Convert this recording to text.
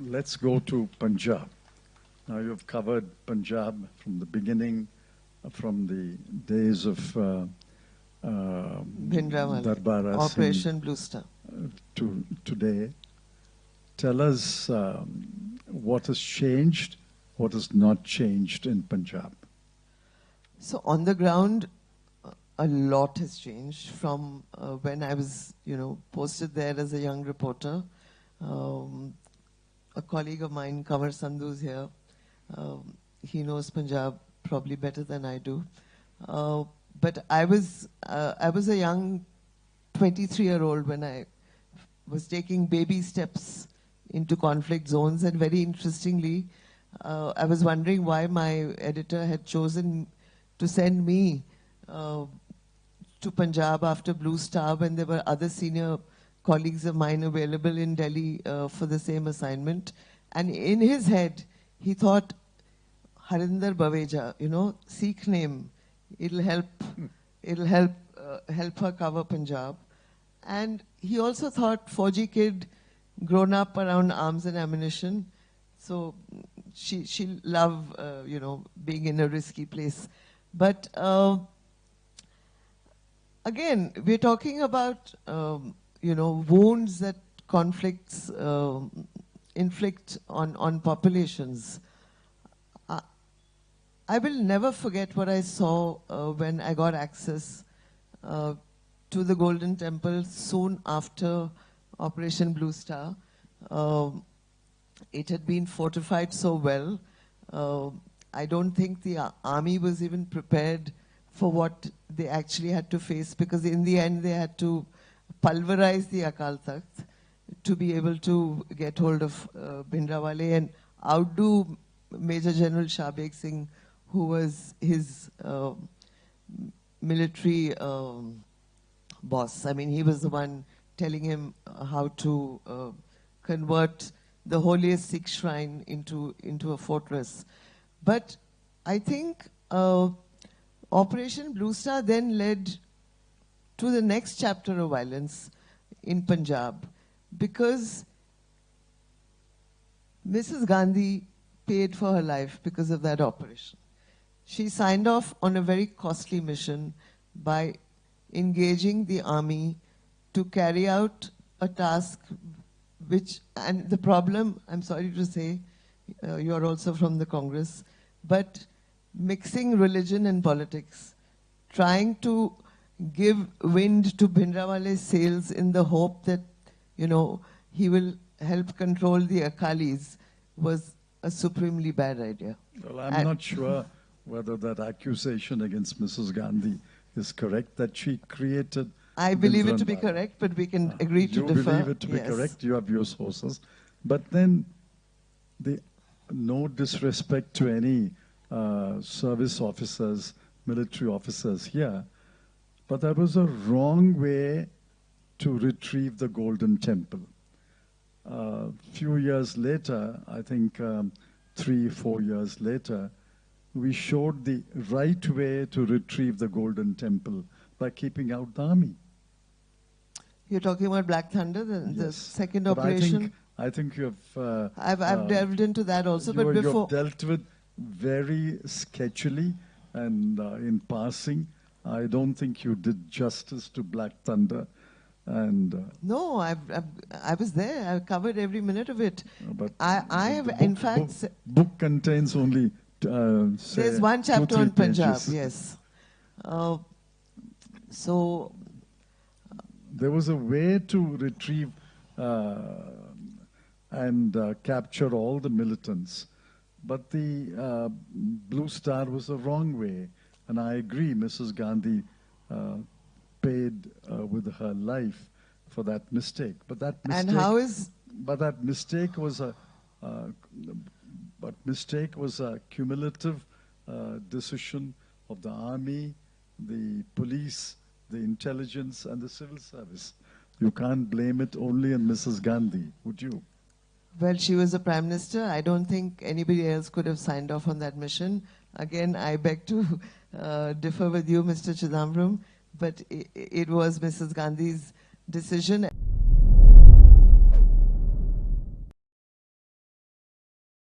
let's go to Punjab. Now you've covered Punjab from the beginning, from the days of Bhindranwale, Operation Blue Star. To today. Tell us what has changed, what has not changed in Punjab. So on the ground, a lot has changed from when I was, posted there as a young reporter. A colleague of mine, Kamar Sandhu, is here. He knows Punjab probably better than I do. But I was a young 23-year-old when I was taking baby steps into conflict zones, and very interestingly, I was wondering why my editor had chosen to send me to Punjab after Blue Star when there were other senior colleagues of mine available in Delhi for the same assignment. And in his head, he thought, Harinder Baweja, Sikh name, it'll help her cover Punjab. And he also thought Fauji kid, grown up around arms and ammunition, so she'll love, being in a risky place. But again, we're talking about, wounds that conflicts inflict on populations. I will never forget what I saw when I got access to the Golden Temple soon after Operation Blue Star. It had been fortified so well. I don't think the army was even prepared for what they actually had to face, because in the end they had to pulverize the Akal Takht to be able to get hold of Bhindranwale and outdo Major General Shah Beg Singh, who was his military boss. I mean, he was the one telling him how to convert the holiest Sikh shrine into a fortress. But I think Operation Blue Star then led to the next chapter of violence in Punjab, because Mrs. Gandhi paid for her life because of that operation. She signed off on a very costly mission by engaging the army to carry out a task and the problem, I'm sorry to say, you're also from the Congress, but mixing religion and politics, trying to give wind to Bhindranwale's sails in the hope that, he will help control the Akalis, was a supremely bad idea. Well, I'm not sure whether that accusation against Mrs. Gandhi is correct, that she created... I believe it to be correct, but we can agree to differ. You believe it to be correct, you have your sources. But then, no disrespect to any service officers, military officers here, but that was a wrong way to retrieve the Golden Temple. Few years later, I think 3-4 years later, we showed the right way to retrieve the Golden Temple by keeping out the army. You're talking about Black Thunder, the second operation? I think you have... I've delved into that also, but before... You have dealt with very sketchily and in passing. I don't think you did justice to Black Thunder. And no, I was there. I covered every minute of it. But I have, in fact... book contains only, say, there's one chapter on Punjab, yes. So... There was a way to retrieve and capture all the militants. But the Blue Star was the wrong way. And I agree, Mrs. Gandhi paid with her life for that mistake. But that mistake, and how is... But that mistake was a cumulative decision of the army, the police, the intelligence, and the civil service. You can't blame it only on Mrs. Gandhi, would you? Well, she was the Prime Minister. I don't think anybody else could have signed off on that mission. Again, I beg to differ with you, Mr. Chidambaram, but it was Mrs. Gandhi's decision.